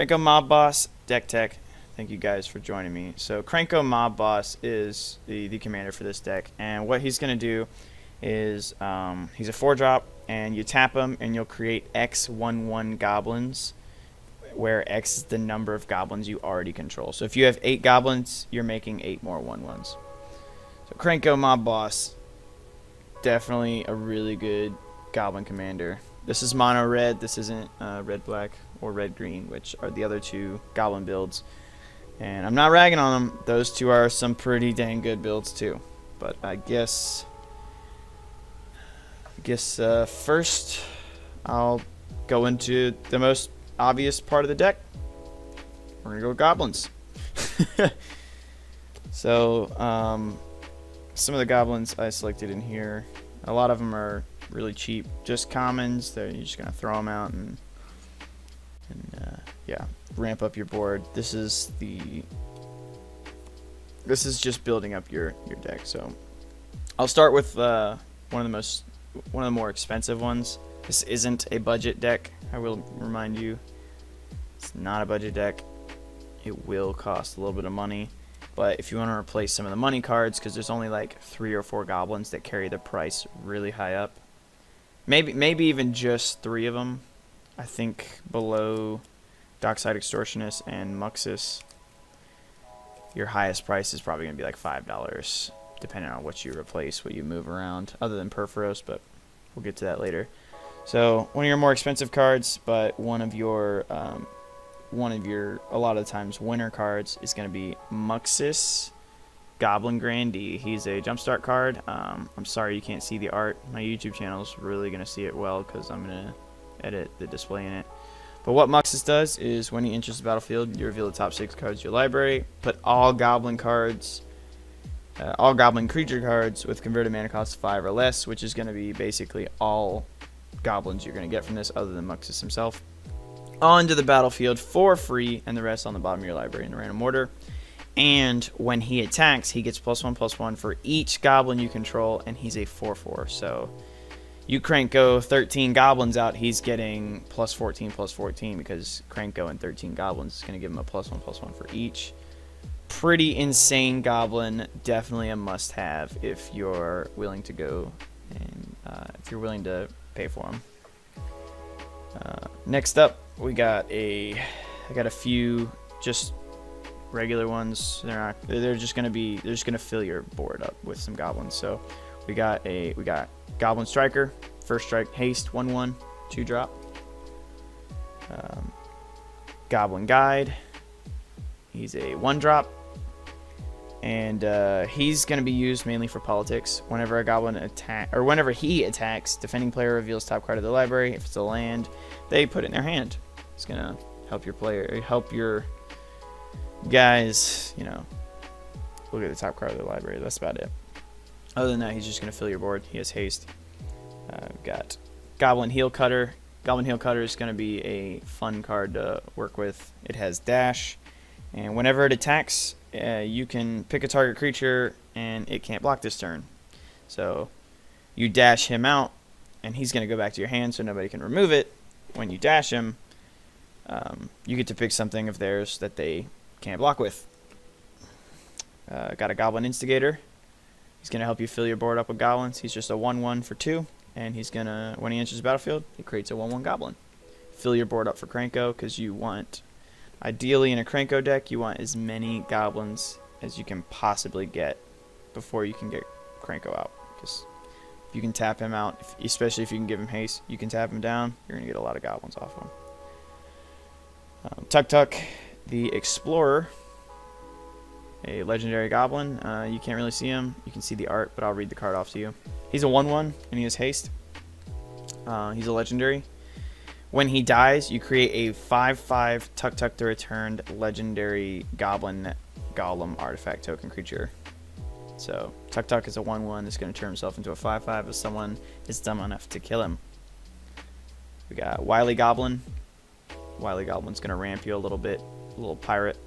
Krenko Mob Boss, Deck Tech. Thank you guys for joining me. So Krenko Mob Boss is the commander for this deck, and what he's going to do is he's a 4-drop, and you tap him, and you'll create X11 goblins, where X is the number of goblins you already control. So if you have 8 goblins, you're making 8 more 1/1s. So Krenko Mob Boss, definitely a really good goblin commander. This is mono red. This isn't red black or red green, which are the other two goblin builds. And I'm not ragging on them. Those two are some pretty dang good builds too. But I guess first I'll go into the most obvious part of the deck. We're gonna go with goblins. So some of the goblins I selected in here, a lot of them are really cheap, just commons. You're just gonna throw them out and yeah, ramp up your board. This is just building up your deck. So I'll start with one of the more expensive ones. This isn't a budget deck. I will remind you, it's not a budget deck. It will cost a little bit of money, but if you want to replace some of the money cards, because there's only like 3 or 4 goblins that carry the price really high up. Maybe even just 3 of them. I think below Dockside Extortionist and Muxus, your highest price is probably going to be like $5, depending on what you replace, what you move around, other than Perforos, but we'll get to that later. So one of your more expensive cards, but one of your a lot of times winner cards is going to be Muxus Goblin Grandee. He's a jumpstart card. I'm sorry you can't see the art. My YouTube channel is really going to see it well because I'm going to edit the display in it. But what Muxus does is when he enters the battlefield, you reveal the top 6 cards of your library, put all goblin cards, all goblin creature cards with converted mana cost 5 or less, which is going to be basically all goblins you're going to get from this other than Muxus himself, onto the battlefield for free, and the rest on the bottom of your library in a random order. And when he attacks, he gets +1/+1 for each goblin you control, and he's a 4/4. So you Krenko 13 goblins out, he's getting +14/+14 because Krenko and 13 goblins is going to give him a +1/+1 for each. Pretty insane goblin, definitely a must-have if you're willing to go and if you're willing to pay for him. Next up, I got a few just regular ones. They're just gonna fill your board up with some goblins. So we got Goblin Striker, first strike, haste, 1/1, 2-drop. Goblin Guide, he's a 1-drop, and he's gonna be used mainly for politics. Whenever a goblin whenever he attacks, defending player reveals top card of the library. If it's a land, they put it in their hand. It's gonna help your guys, look at the top card of the library. That's about it. Other than that, he's just gonna fill your board. He has haste. We've got Goblin Heel Cutter. Goblin Heel Cutter is gonna be a fun card to work with. It has dash, and whenever it attacks, you can pick a target creature, and it can't block this turn. So you dash him out, and he's gonna go back to your hand, so nobody can remove it. When you dash him, you get to pick something of theirs that they can't block with. Got a Goblin Instigator. He's going to help you fill your board up with goblins. He's just a 1/1 for 2, and he's going to, when he enters the battlefield, he creates a 1/1 goblin. Fill your board up for Krenko, because you want, ideally in a Krenko deck, you want as many goblins as you can possibly get before you can get Krenko out. Because if you can tap him out, especially if you can give him haste, you can tap him down, you're going to get a lot of goblins off him. Tuk Tuk, the Explorer, a legendary goblin. You can't really see him. You can see the art, but I'll read the card off to you. He's a 1/1, and he has haste. He's a legendary. When he dies, you create a 5/5 Tuk Tuk the Returned legendary goblin golem artifact token creature. So Tuk Tuk is a 1/1. It's going to turn himself into a 5/5 if someone is dumb enough to kill him. We got Wily Goblin. Wily Goblin's going to ramp you a little bit. A little pirate.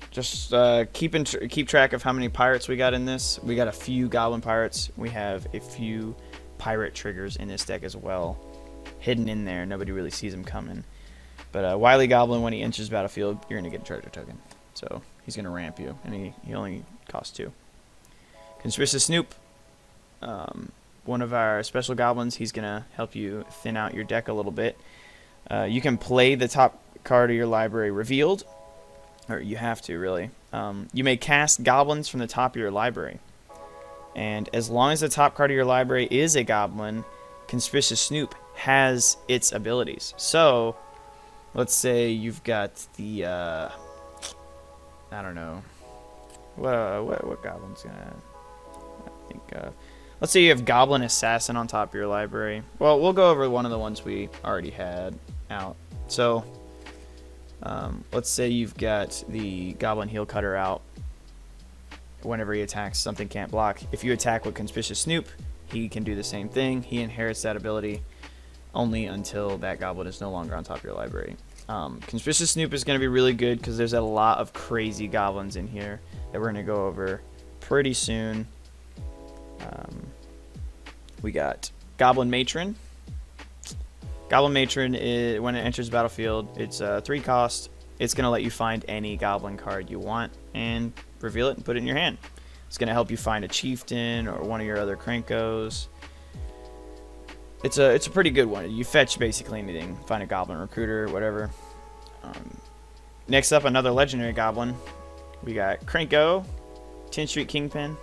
Just keep track of how many pirates we got in this. We got a few goblin pirates. We have a few pirate triggers in this deck as well. hidden in there. Nobody really sees him coming. But Wily Goblin, when he enters battlefield, you're going to get a treasure token. So he's going to ramp you, and he only costs 2. Conspicuous Snoop, one of our special goblins. He's going to help you thin out your deck a little bit. You can play the top card of your library revealed, or you have to, really. You may cast goblins from the top of your library. And as long as the top card of your library is a goblin, Conspicuous Snoop has its abilities. So, let's say you've got the, I don't know, what goblin's gonna, I think, let's say you have Goblin Assassin on top of your library. Well, we'll go over one of the ones we already had out. So, let's say you've got the Goblin Heel Cutter out. Whenever he attacks, something can't block. If you attack with Conspicuous Snoop, he can do the same thing. He inherits that ability only until that goblin is no longer on top of your library. Conspicuous Snoop is going to be really good because there's a lot of crazy goblins in here that we're going to go over pretty soon. We got Goblin Matron. Goblin Matron, when it enters the battlefield, it's 3 cost. It's going to let you find any goblin card you want and reveal it and put it in your hand. It's going to help you find a chieftain or one of your other Krenkos. It's a pretty good one. You fetch basically anything. Find a goblin recruiter, whatever. Next up, another legendary goblin. We got Krenko, 10th Street Kingpin.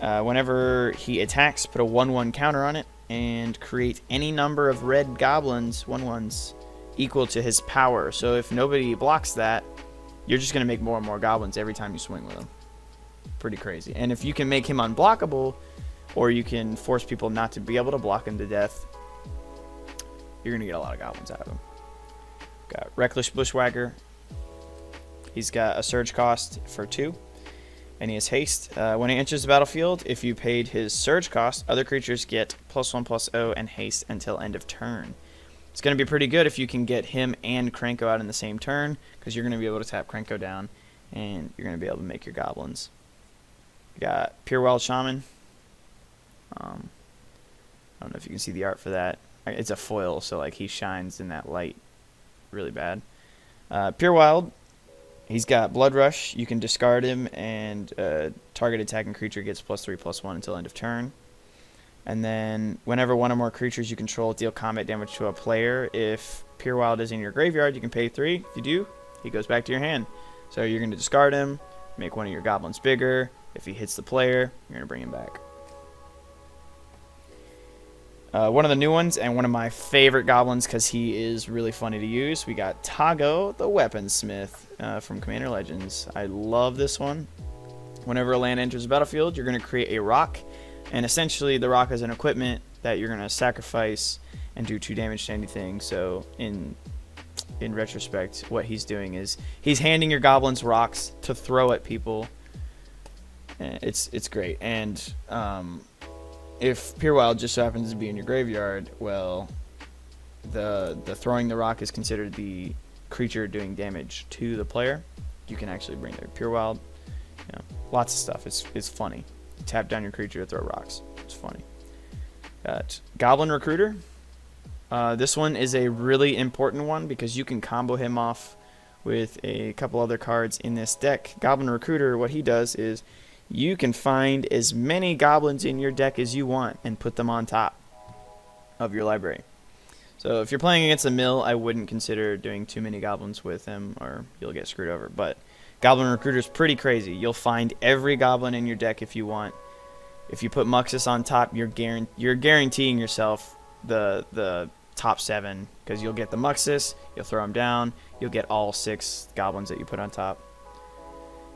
Whenever he attacks, put a 1/1 counter on it and create any number of red goblins, 1/1s, equal to his power. So if nobody blocks that, you're just going to make more and more goblins every time you swing with him. Pretty crazy. And if you can make him unblockable, or you can force people not to be able to block him to death, you're going to get a lot of goblins out of him. Got Reckless Bushwhacker. He's got a surge cost for 2, and he has haste. When he enters the battlefield, if you paid his surge cost, other creatures get +1/+0 and haste until end of turn. It's going to be pretty good if you can get him and Krenko out in the same turn, because you're going to be able to tap Krenko down, and you're going to be able to make your goblins. We got Pure Wild Shaman. I don't know if you can see the art for that. It's a foil, so like he shines in that light really bad. Pure Wild, he's got Blood Rush. You can discard him, and target attacking creature gets +3/+1 until end of turn. And then whenever one or more creatures you control deal combat damage to a player, if Pure Wild is in your graveyard, you can pay 3. If you do, he goes back to your hand. So you're going to discard him, make one of your goblins bigger. If he hits the player, you're going to bring him back. One of the new ones, and one of my favorite goblins because he is really funny to use, we got Tago the Weaponsmith from Commander Legends. I love this one. Whenever a land enters the battlefield, you're going to create a rock. And essentially, the rock is an equipment that you're going to sacrifice and do 2 damage to anything. So, in retrospect, what he's doing is he's handing your goblins rocks to throw at people. It's great. And if Pure Wild just so happens to be in your graveyard, well, the throwing the rock is considered the creature doing damage to the player. You can actually bring their Pure Wild. You know, lots of stuff. It's funny. Tap down your creature to throw rocks. It's funny. Got Goblin Recruiter. This one is a really important one because you can combo him off with a couple other cards in this deck. Goblin Recruiter, what he does is you can find as many goblins in your deck as you want and put them on top of your library. So if you're playing against a mill, I wouldn't consider doing too many goblins with him or you'll get screwed over. But Goblin Recruiter is pretty crazy. You'll find every goblin in your deck if you want. If you put Muxus on top, you're guaranteeing yourself the top 7 because you'll get the Muxus, you'll throw them down, you'll get all 6 goblins that you put on top.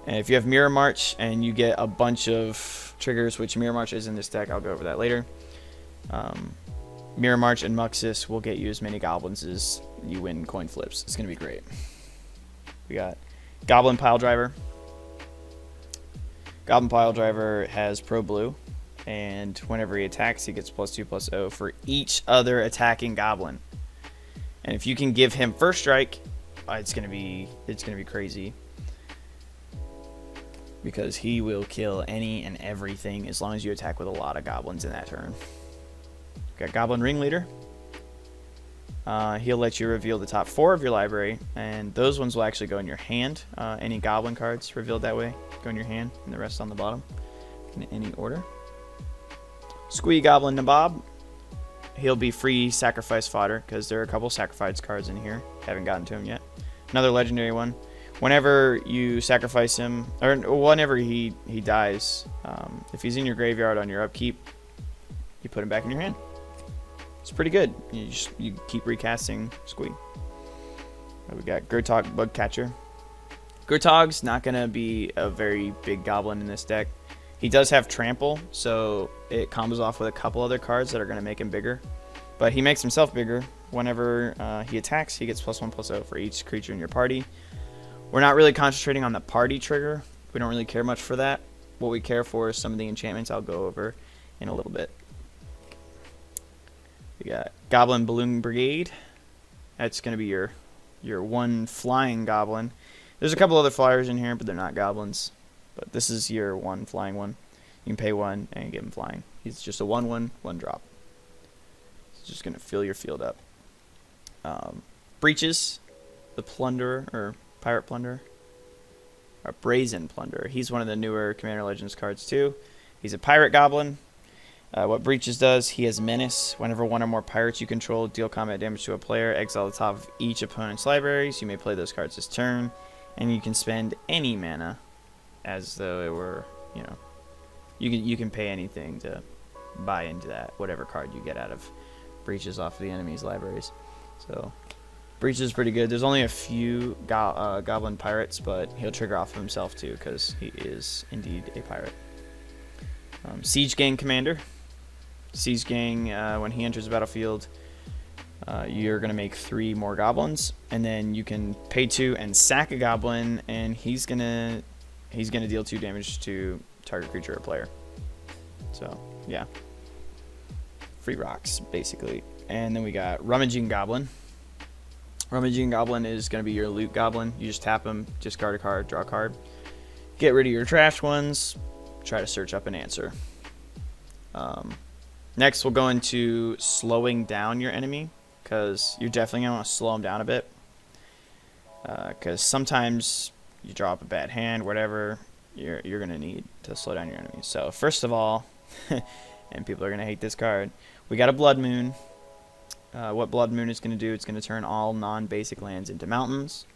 And if you have Mirror March and you get a bunch of triggers, which Mirror March is in this deck, I'll go over that later. Mirror March and Muxus will get you as many goblins as you win coin flips. It's going to be great. We got Goblin Pile Driver. Goblin Pile Driver has Pro Blue, and whenever he attacks, he gets +2/+0 for each other attacking goblin. And if you can give him first strike, it's gonna be crazy because he will kill any and everything as long as you attack with a lot of goblins in that turn. Got Goblin Ringleader. He'll let you reveal the top 4 of your library, and those ones will actually go in your hand. Any Goblin cards revealed that way go in your hand, and the rest on the bottom in any order. Squee Goblin Nabob. He'll be free sacrifice fodder because there are a couple sacrifice cards in here. Haven't gotten to him yet. Another legendary one. Whenever you sacrifice him, or whenever he dies, if he's in your graveyard on your upkeep, you put him back in your hand. It's pretty good. You keep recasting Squee. We got Gurtog Bugcatcher. Gurtog's not going to be a very big goblin in this deck. He does have trample, so it combos off with a couple other cards that are going to make him bigger. But he makes himself bigger. Whenever he attacks, he gets +1/+0 for each creature in your party. We're not really concentrating on the party trigger. We don't really care much for that. What we care for is some of the enchantments I'll go over in a little bit. We got Goblin Balloon Brigade. That's going to be your one flying goblin. There's a couple other flyers in here, but they're not goblins. But this is your one flying one. You can pay 1 and get him flying. He's just a 1/1, 1 drop. It's just going to fill your field up. Breaches, the Plunderer, or Pirate Plunderer. Or Brazen Plunderer. He's one of the newer Commander Legends cards too. He's a pirate goblin. What Breaches does, he has Menace. Whenever one or more pirates you control deal combat damage to a player, exile the top of each opponent's libraries. You may play those cards this turn. And you can spend any mana as though it were, you can pay anything to buy into that, whatever card you get out of Breaches off of the enemy's libraries. So Breaches is pretty good. There's only a few goblin pirates, but he'll trigger off of himself too because he is indeed a pirate. Siege Gang Commander. Siege Gang, when he enters the battlefield, you're going to make 3 more goblins, and then you can pay 2 and sack a goblin, and he's gonna deal 2 damage to target creature or player. So yeah, free rocks basically. And then we got Rummaging Goblin. Rummaging Goblin is going to be your loot goblin. You just tap him, discard a card, draw a card, get rid of your trash ones, try to search up an answer. Next we'll go into slowing down your enemy, because you're definitely going to want to slow them down a bit, because sometimes you draw up a bad hand, whatever, you're going to need to slow down your enemy. So first of all, and people are going to hate this card, we got a Blood Moon. What Blood Moon is going to do, it's going to turn all non-basic lands into mountains.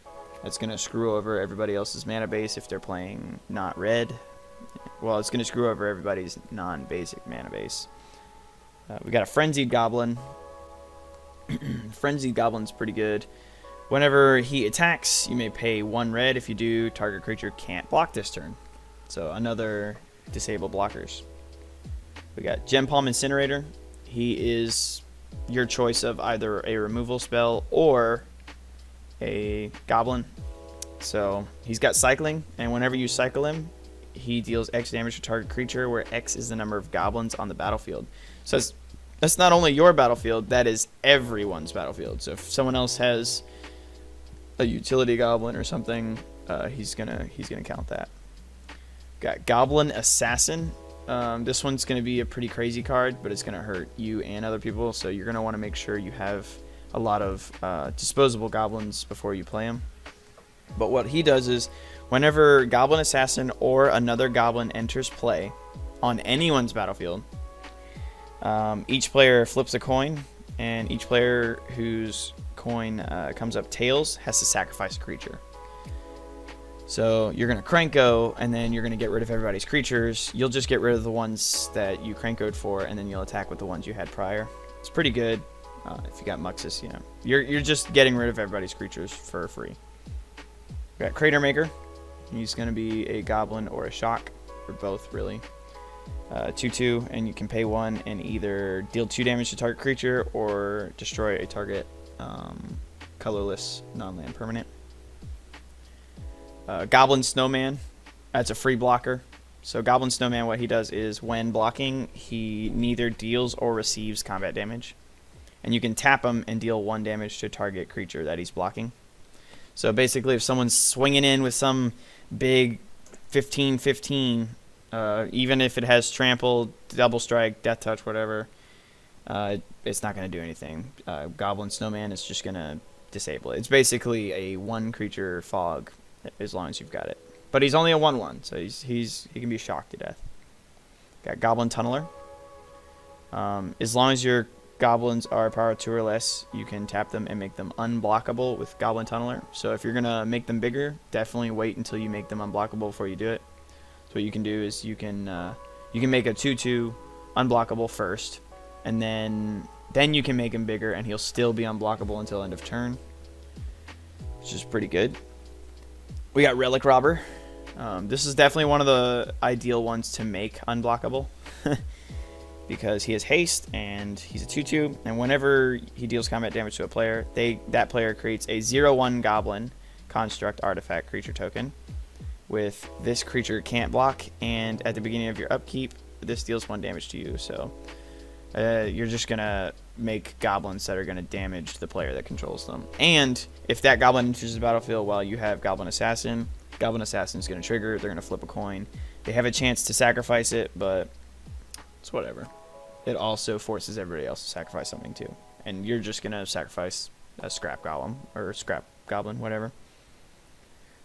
It's going to screw over everybody else's mana base if they're playing not red. Well, it's going to screw over everybody's non-basic mana base. We got a Frenzied Goblin. Frenzied Goblin's pretty good. Whenever he attacks, you may pay 1 red. If you do, target creature can't block this turn. So another disable blockers. We got Gem Palm Incinerator. He is your choice of either a removal spell or a goblin. So he's got cycling, and whenever you cycle him, he deals X damage to target creature, where X is the number of goblins on the battlefield. So that's not only your battlefield, that is everyone's battlefield. So if someone else has a utility goblin or something, he's gonna count that. Got Goblin Assassin. This one's gonna be a pretty crazy card, but it's gonna hurt you and other people. So you're gonna want to make sure you have a lot of disposable goblins before you play him. But what he does is, whenever Goblin Assassin or another goblin enters play on anyone's battlefield, each player flips a coin, and each player whose coin comes up tails has to sacrifice a creature. So you're going to Krenko, and then you're going to get rid of everybody's creatures. You'll just get rid of the ones that you Krenkoed for, and then you'll attack with the ones you had prior. It's pretty good. If you got Muxus, you're just getting rid of everybody's creatures for free. We got Crater Maker. He's going to be a goblin or a shock, or both really. 2/2, and you can pay 1 and either deal 2 damage to target creature or destroy a target colorless non-land permanent. Goblin Snowman, that's a free blocker. So Goblin Snowman, what he does is, when blocking, he neither deals or receives combat damage. And you can tap him and deal 1 damage to a target creature that he's blocking. So basically, if someone's swinging in with some big 15/15, even if it has trample, double strike, death touch, whatever, it's not going to do anything. Goblin Snowman is just going to disable it. It's basically a 1 creature fog as long as you've got it. But he's only a 1/1, so he can be shocked to death. Got Goblin Tunneler. As long as your goblins are power 2 or less, you can tap them and make them unblockable with Goblin Tunneler. So if you're going to make them bigger, definitely wait until you make them unblockable before you do it. So what you can do is you can make a 2/2 unblockable first, and then you can make him bigger and he'll still be unblockable until end of turn, which is pretty good. We got Relic Robber. This is definitely one of the ideal ones to make unblockable because he has haste and he's a 2/2, and whenever he deals combat damage to a player, that player creates a 0/1 Goblin construct artifact creature token with this creature can't block, and at the beginning of your upkeep, this deals 1 damage to you. So you're just gonna make goblins that are gonna damage the player that controls them. And if that goblin enters the battlefield while you have Goblin Assassin is gonna trigger. They're gonna flip a coin. They have a chance to sacrifice it, but it's whatever. It also forces everybody else to sacrifice something too, and you're just gonna sacrifice a scrap golem or scrap goblin, whatever.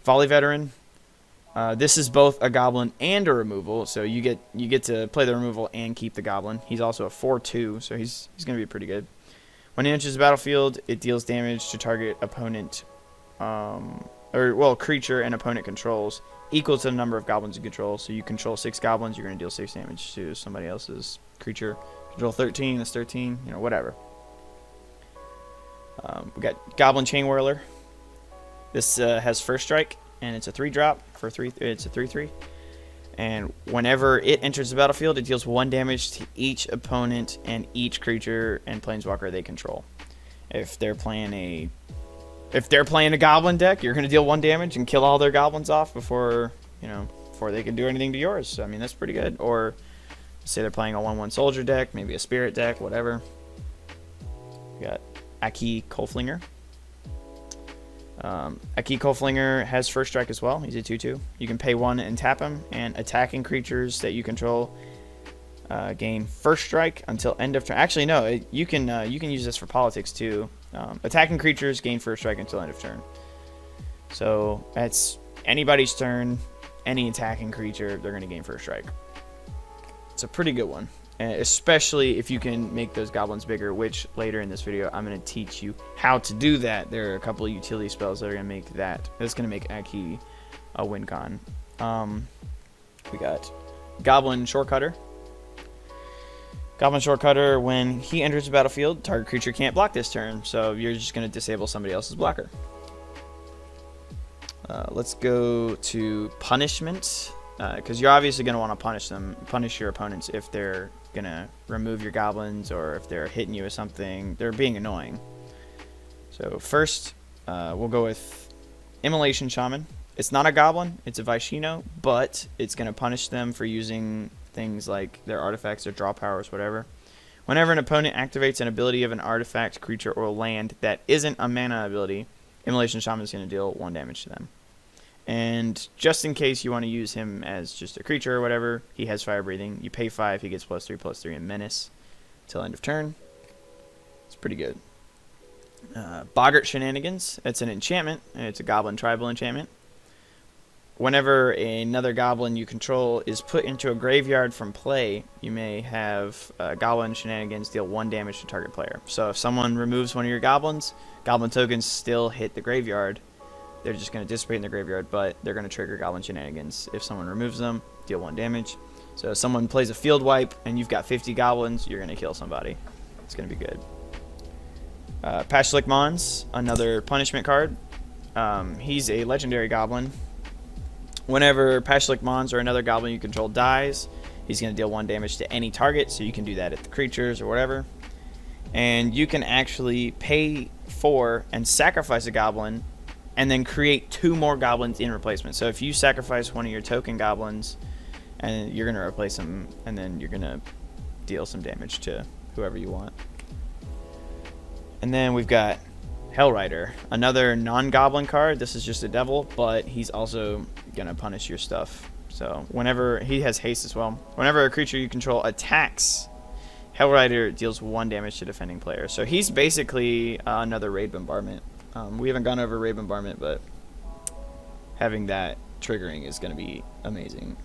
Volley Veteran. This is both a goblin and a removal, so you get to play the removal and keep the goblin. He's also a 4/2, so he's going to be pretty good. When he enters the battlefield, it deals damage to target opponent, creature and opponent controls equal to the number of goblins you control. So you control 6 goblins, you're going to deal 6 damage to somebody else's creature. Control 13, that's 13, whatever. We got Goblin Chain Whirler. This has first strike, and it's a 3-drop for 3. It's a 3/3, and whenever it enters the battlefield, it deals 1 damage to each opponent and each creature and planeswalker they control. If they're playing a goblin deck, you're going to deal 1 damage and kill all their goblins off before they can do anything to yours. So, I mean, that's pretty good. Or say they're playing a 1/1 soldier deck, maybe a spirit deck, whatever. We got Aki Kolflinger. Aki Kolflinger has first strike as well. He's a 2/2. You can pay 1 and tap him, and attacking creatures that you control gain first strike until end of turn. Actually, no, you can use this for politics too. Attacking creatures gain first strike until end of turn. So that's anybody's turn. Any attacking creature, they're going to gain first strike. It's a pretty good one. Especially if you can make those goblins bigger, which later in this video I'm going to teach you how to do that. There are a couple of utility spells that are going to make that. That's going to make Aki a win con. We got Goblin Shorecutter. Goblin Shorecutter, when he enters the battlefield, target creature can't block this turn, so you're just going to disable somebody else's blocker. Let's go to Punishment, because you're obviously going to want to punish your opponents if they're gonna remove your goblins or if they're hitting you with something. They're being annoying. So first, we'll go with Immolation Shaman. It's not a goblin, it's a Vaishino, but it's gonna punish them for using things like their artifacts, their draw powers, whatever. Whenever an opponent activates an ability of an artifact, creature, or land that isn't a mana ability, Immolation Shaman is gonna deal 1 damage to them. And just in case you want to use him as just a creature or whatever, he has fire breathing. You pay 5, he gets +3/+3 in menace till end of turn. It's pretty good. Boggart Shenanigans. It's an enchantment, and it's a goblin tribal enchantment. Whenever another goblin you control is put into a graveyard from play, you may have Goblin Shenanigans deal 1 damage to target player. So if someone removes one of your goblins, goblin tokens still hit the graveyard. They're just going to dissipate in the graveyard, but they're going to trigger Goblin Shenanigans. If someone removes them, deal 1 damage. So if someone plays a field wipe and you've got 50 goblins, you're going to kill somebody. It's going to be good. Pashlik Mons, another punishment card. He's a legendary goblin. Whenever Pashlik Mons or another goblin you control dies, he's going to deal 1 damage to any target, so you can do that at the creatures or whatever. And you can actually pay 4 and sacrifice a goblin and then create 2 more goblins in replacement. So if you sacrifice one of your token goblins, and you're going to replace them, and then you're going to deal some damage to whoever you want. And then we've got Hellrider, another non-goblin card. This is just a devil, but he's also going to punish your stuff. So whenever he has haste as well. Whenever a creature you control attacks, Hellrider deals 1 damage to defending player. So he's basically another raid bombardment. We haven't gone over raid bombardment, but having that triggering is going to be amazing.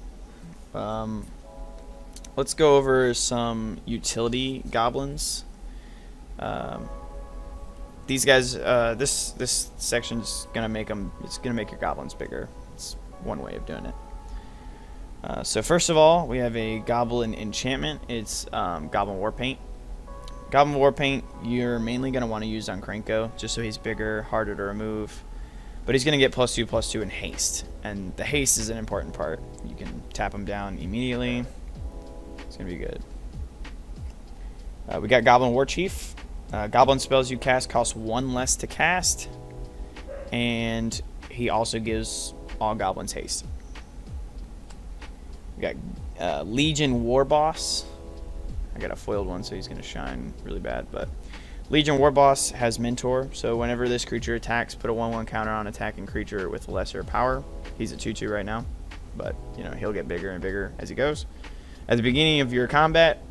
Let's go over some utility goblins. These guys, this section's gonna make them. It's gonna make your goblins bigger. It's one way of doing it. So first of all, we have a goblin enchantment. It's Goblin War Paint. Goblin War Paint, you're mainly gonna want to use on Krenko, just so he's bigger, harder to remove. But he's gonna get +2/+2 in haste, and the haste is an important part. You can tap him down immediately. It's gonna be good. We got Goblin War Chief. Goblin spells you cast cost 1 less to cast, and he also gives all goblins haste. We got Legion War Boss. I got a foiled one, so he's going to shine really bad. But Legion War Boss has Mentor, so whenever this creature attacks, put a 1/1 counter on attacking creature with lesser power. He's a 2/2 right now, but you know he'll get bigger and bigger as he goes. At the beginning of your combat,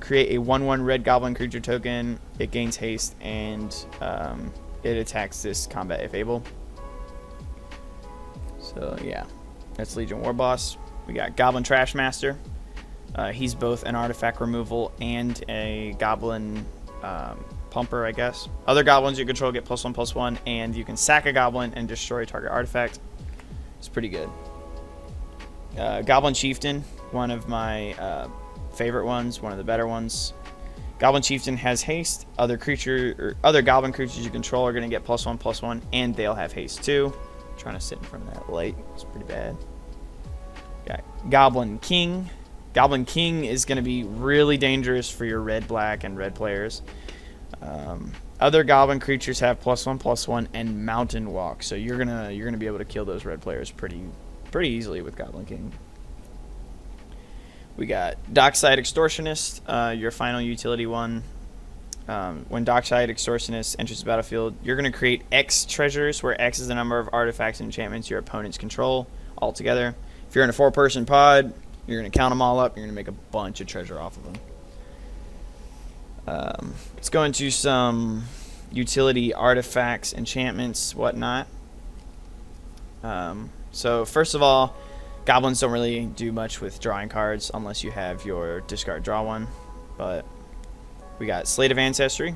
create a 1/1 red goblin creature token. It gains haste, and it attacks this combat if able. So yeah, that's Legion War Boss. We got Goblin Trash Master. He's both an artifact removal and a goblin pumper, I guess. Other goblins you control get +1/+1, and you can sack a goblin and destroy target artifact. It's pretty good. Goblin Chieftain, one of my favorite ones, one of the better ones. Goblin Chieftain has haste. Other goblin creatures you control are going to get +1/+1, and they'll have haste too. I'm trying to sit in front of that light. It's pretty bad. Got Goblin King. Goblin King is going to be really dangerous for your red, black, and red players. Other goblin creatures have +1/+1 and Mountain Walk, so you're gonna be able to kill those red players pretty easily with Goblin King. We got Dockside Extortionist, your final utility one. When Dockside Extortionist enters the battlefield, you're going to create X treasures, where X is the number of artifacts and enchantments your opponents control altogether. If you're in a 4-person pod, you're going to count them all up. You're going to make a bunch of treasure off of them. Let's go into some utility artifacts, enchantments, whatnot. So first of all, goblins don't really do much with drawing cards unless you have your discard draw one. But we got Slate of Ancestry.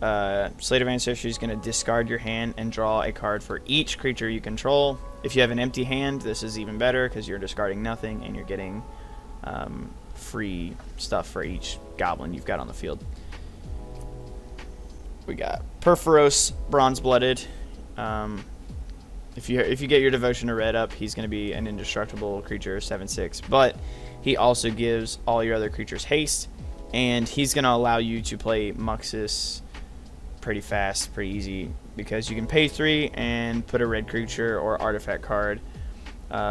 Slate of Ancestry is going to discard your hand and draw a card for each creature you control. If you have an empty hand, this is even better because you're discarding nothing and you're getting free stuff for each goblin you've got on the field. We got Perforos Bronze-Blooded. If you get your Devotion to red up, he's going to be an indestructible creature, 7/6. But he also gives all your other creatures haste, and he's going to allow you to play Muxus pretty fast, pretty easy, because you can pay 3 and put a red creature or artifact card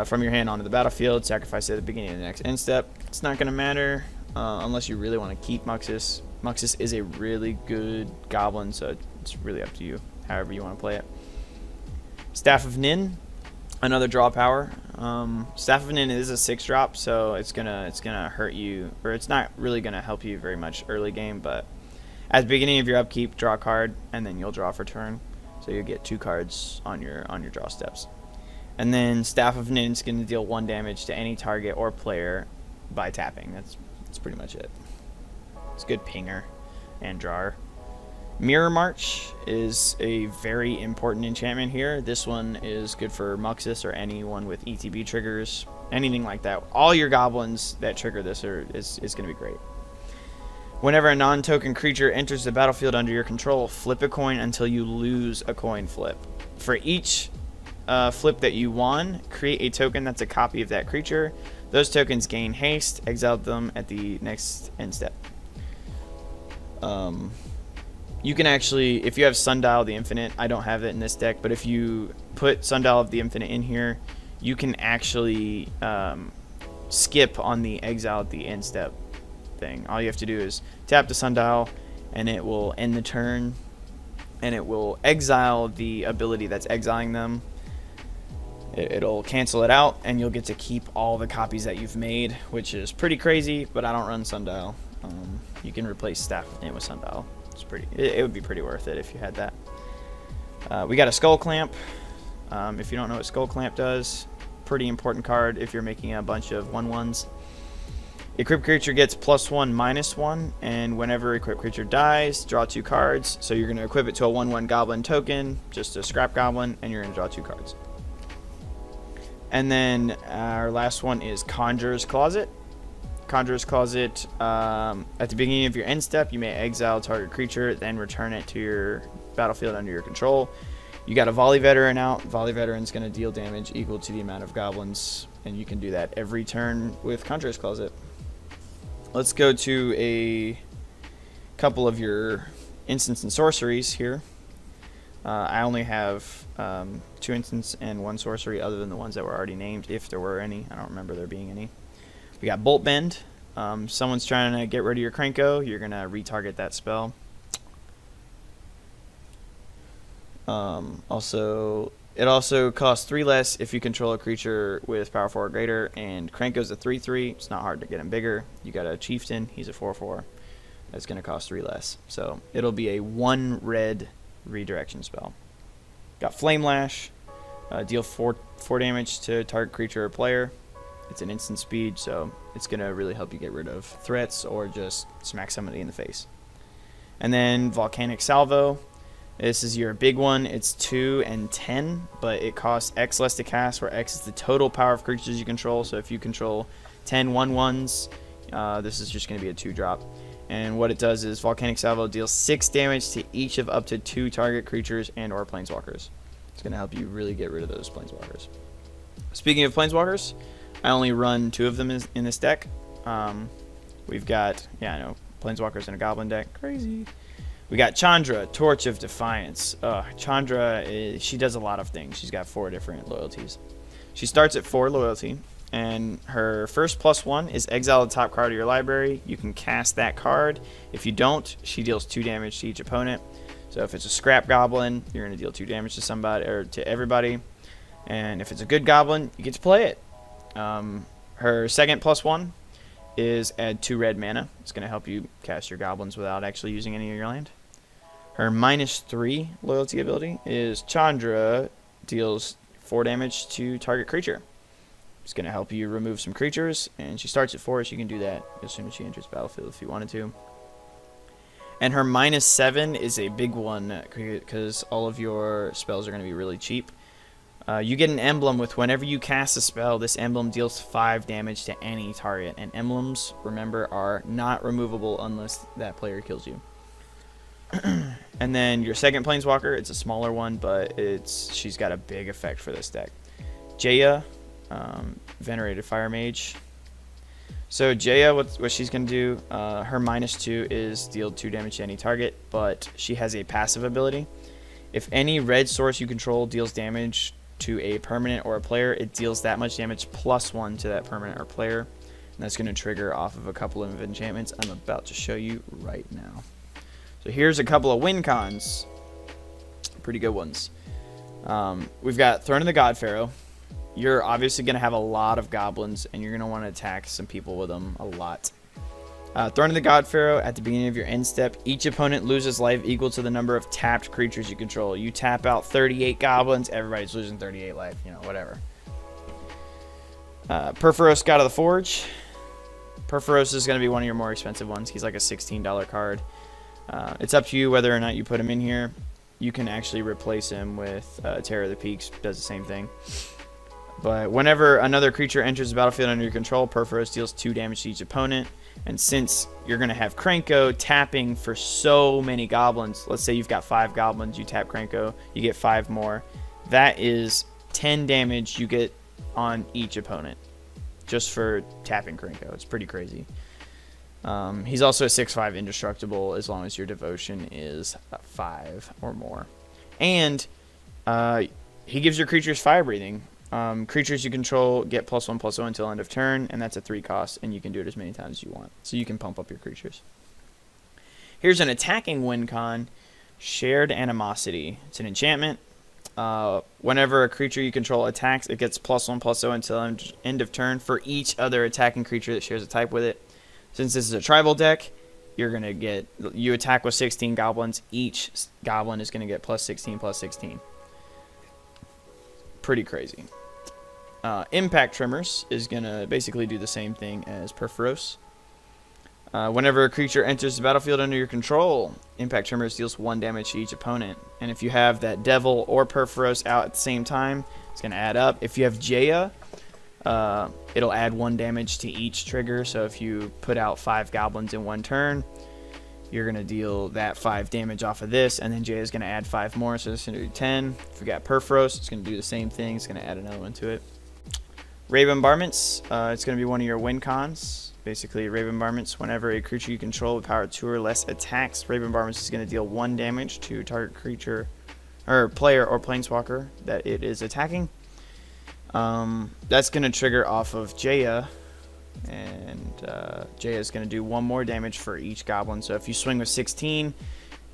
from your hand onto the battlefield, sacrifice it at the beginning of the next end step. It's not going to matter unless you really want to keep Muxus. Muxus is a really good goblin, so it's really up to you, however you want to play it. Staff of Nin, another draw power. Staff of Nin is a 6-drop, so it's gonna hurt you, or it's not really gonna help you very much early game. But at the beginning of your upkeep, draw a card, and then you'll draw for turn, so you'll get 2 cards on your draw steps. And then Staff of Nin is gonna deal 1 damage to any target or player by tapping. That's pretty much it. It's a good pinger and drawer. Mirror March is a very important enchantment here. This one is good for Muxus or anyone with ETB triggers, anything like that. All your goblins that trigger this is going to be great. Whenever a non-token creature enters the battlefield under your control, flip a coin until you lose a coin flip. For each flip that you won, create a token that's a copy of that creature. Those tokens gain haste. Exile them at the next end step. You can actually, if you have Sundial of the Infinite, I don't have it in this deck, but if you put Sundial of the Infinite in here, you can actually skip on the exile at the end step thing. All you have to do is tap the Sundial, and it will end the turn, and it will exile the ability that's exiling them. It'll cancel it out, and you'll get to keep all the copies that you've made, which is pretty crazy, but I don't run Sundial. You can replace Staff of Name with Sundial. It would be pretty worth it if you had that. We got a Skull Clamp. If you don't know what Skull Clamp does, pretty important card if you're making a bunch of 1/1s. Equipped creature gets +1/-1, and whenever equipped creature dies, draw 2 cards. So you're going to equip it to a 1/1 Goblin token, just a Scrap Goblin, and you're going to draw 2 cards. And then our last one is Conjurer's Closet. Conjurer's Closet, at the beginning of your end step, you may exile target creature, then return it to your battlefield under your control. You got a Volley Veteran out. Volley Veteran's going to deal damage equal to the amount of goblins, and you can do that every turn with Conjurer's Closet. Let's go to a couple of your instants and sorceries here. I only have 2 instants and 1 sorcery other than the ones that were already named, if there were any. I don't remember there being any. We got Bolt Bend. Someone's trying to get rid of your Krenko. You're going to retarget that spell. It also costs 3 less if you control a creature with power 4 or greater, and Krenko's a 3/3. It's not hard to get him bigger. You got a Chieftain. He's a 4/4. That's going to cost 3 less. So it'll be a 1 red redirection spell. Got Flame Lash. Deal 4 damage to target creature or player. It's an instant speed, so it's going to really help you get rid of threats or just smack somebody in the face. And then Volcanic Salvo. This is your big one. It's 2 and 10, but it costs X less to cast, where X is the total power of creatures you control. So if you control 10 1/1s, this is just going to be a 2-drop. And what it does is Volcanic Salvo deals 6 damage to each of up to 2 target creatures and or planeswalkers. It's going to help you really get rid of those planeswalkers. Speaking of planeswalkers, I only run 2 of them in this deck. We've got, planeswalkers in a goblin deck. Crazy. We got Chandra, Torch of Defiance. Chandra, she does a lot of things. She's got 4 different loyalties. She starts at 4 loyalty, and her first +1 is exile the top card of your library. You can cast that card. If you don't, she deals 2 damage to each opponent. So if it's a Scrap Goblin, you're going to deal 2 damage to somebody or to everybody. And if it's a good Goblin, you get to play it. Her second +1 is add 2 red mana. It's going to help you cast your goblins without actually using any of your land. Her -3 loyalty ability is Chandra deals 4 damage to target creature. It's going to help you remove some creatures, and she starts at 4, so you can do that as soon as she enters battlefield if you wanted to. And her -7 is a big one because all of your spells are going to be really cheap. You get an emblem with whenever you cast a spell, this emblem deals 5 damage to any target. And emblems, remember, are not removable unless that player kills you. And then your second planeswalker, it's a smaller one, but she's got a big effect for this deck. Jaya, Venerated Fire Mage. So Jaya, what she's going to do, her -2 is deal 2 damage to any target, but she has a passive ability. If any red source you control deals damage to a permanent or a player, it deals that much damage +1 to that permanent or player. And that's going to trigger off of a couple of enchantments I'm about to show you right now. So here's a couple of win cons. Pretty good ones. We've got Throne of the God Pharaoh. You're obviously going to have a lot of goblins, and you're going to want to attack some people with them a lot. Throne of the God Pharaoh, at the beginning of your end step, each opponent loses life equal to the number of tapped creatures you control. You tap out 38 goblins, everybody's losing 38 life, whatever. Perforos, God of the Forge. Perforos is going to be one of your more expensive ones. He's like a $16 card. It's up to you whether or not you put him in here. You can actually replace him with Terror of the Peaks, does the same thing. But whenever another creature enters the battlefield under your control, Perforos deals 2 damage to each opponent. And since you're going to have Krenko tapping for so many goblins, let's say you've got 5 goblins, you tap Krenko, you get 5 more. That is 10 damage you get on each opponent just for tapping Krenko. It's pretty crazy. He's also a 6/5 indestructible as long as your devotion is 5 or more. And he gives your creatures fire breathing. Creatures you control get +1/+0 until end of turn, and that's a 3 cost, and you can do it as many times as you want. So you can pump up your creatures. Here's an attacking win con, Shared Animosity. It's an enchantment. Whenever a creature you control attacks, it gets +1/+0 until end of turn for each other attacking creature that shares a type with it. Since this is a tribal deck, you attack with 16 goblins. Each goblin is going to get plus 16 plus 16. Pretty crazy. Impact Tremors is going to basically do the same thing as Perforos. Whenever a creature enters the battlefield under your control, Impact Tremors deals 1 damage to each opponent. And if you have that Devil or Perforos out at the same time, it's going to add up. If you have Jaya, it'll add 1 damage to each trigger. So if you put out 5 goblins in 1 turn, you're going to deal that 5 damage off of this, and then Jay is going to add 5 more, so it's going to do 10. If we got Perforos, it's going to do the same thing. It's going to add another one to it. Ray Bombardments, it's going to be one of your win cons. Basically, Ray Bombardments, whenever a creature you control with power 2 or less attacks, Ray Bombardments is going to deal 1 damage to target creature, or player or planeswalker that it is attacking. That's going to trigger off of Jaya, and Jaya is going to do 1 more damage for each goblin. So if you swing with 16,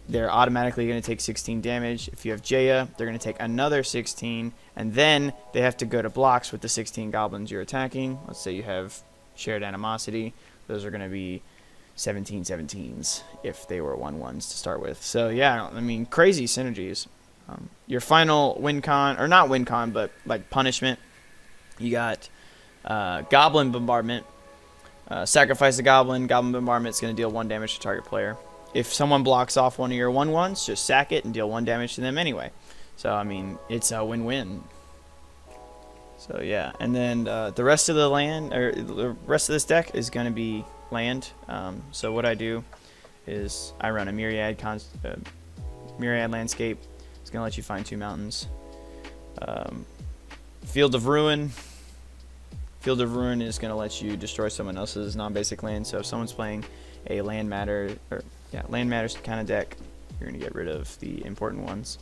they're automatically going to take 16 damage. If you have Jaya, they're going to take another 16, and then they have to go to blocks with the 16 goblins you're attacking. Let's say you have Shared Animosity. Those are going to be 17 17s if they were 1/1s to start with. So yeah, I mean, crazy synergies. Your final win con, or not win con, but like punishment, you got Goblin Bombardment. Sacrifice a Goblin. Goblin Bombardment is going to deal 1 damage to target player. If someone blocks off one of your 1/1s, just sack it and deal 1 damage to them anyway. So, I mean, it's a win-win. So, yeah. And then the rest of the land, or the rest of this deck is going to be land. So, what I do is I run a Myriad Landscape. It's going to let you find 2 mountains. Field of Ruin. Field of Ruin is going to let you destroy someone else's non-basic land. So if someone's playing a land matters kind of deck, you're going to get rid of the important ones.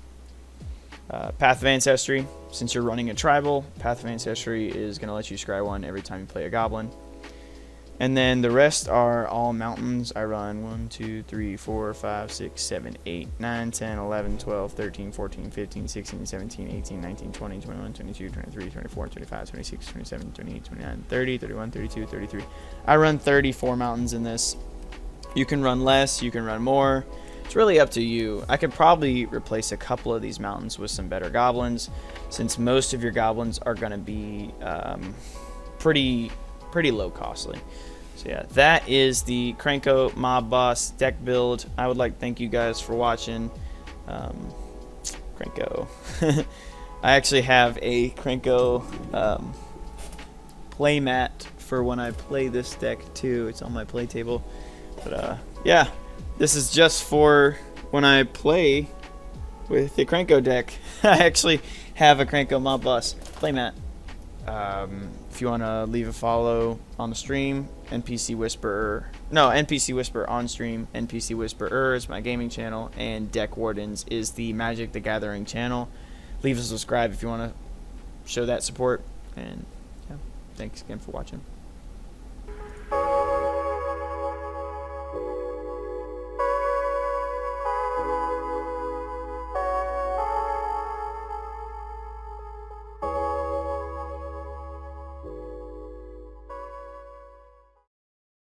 Path of Ancestry. Since you're running a tribal, Path of Ancestry is going to let you scry 1 every time you play a goblin. And then the rest are all mountains. I run 1, 2, 3, 4, 5, 6, 7, 8, 9, 10, 11, 12, 13, 14, 15, 16, 17, 18, 19, 20, 21, 22, 23, 24, 25, 26, 27, 28, 29, 30, 31, 32, 33. I run 34 mountains in this. You can run less, you can run more. It's really up to you. I could probably replace a couple of these mountains with some better goblins, since most of your goblins are going to be pretty low costly. So yeah, that is the Krenko Mob Boss deck build. I would like to thank you guys for watching. Krenko. I actually have a Krenko playmat for when I play this deck too. It's on my play table. But yeah, this is just for when I play with the Krenko deck. I actually have a Krenko Mob Boss playmat. If you want to leave a follow on the stream, NPC Whisperer on stream. NPC Whisperer is my gaming channel, and Deck Wardens is the Magic the Gathering channel. Leave a subscribe if you want to show that support, and yeah, thanks again for watching.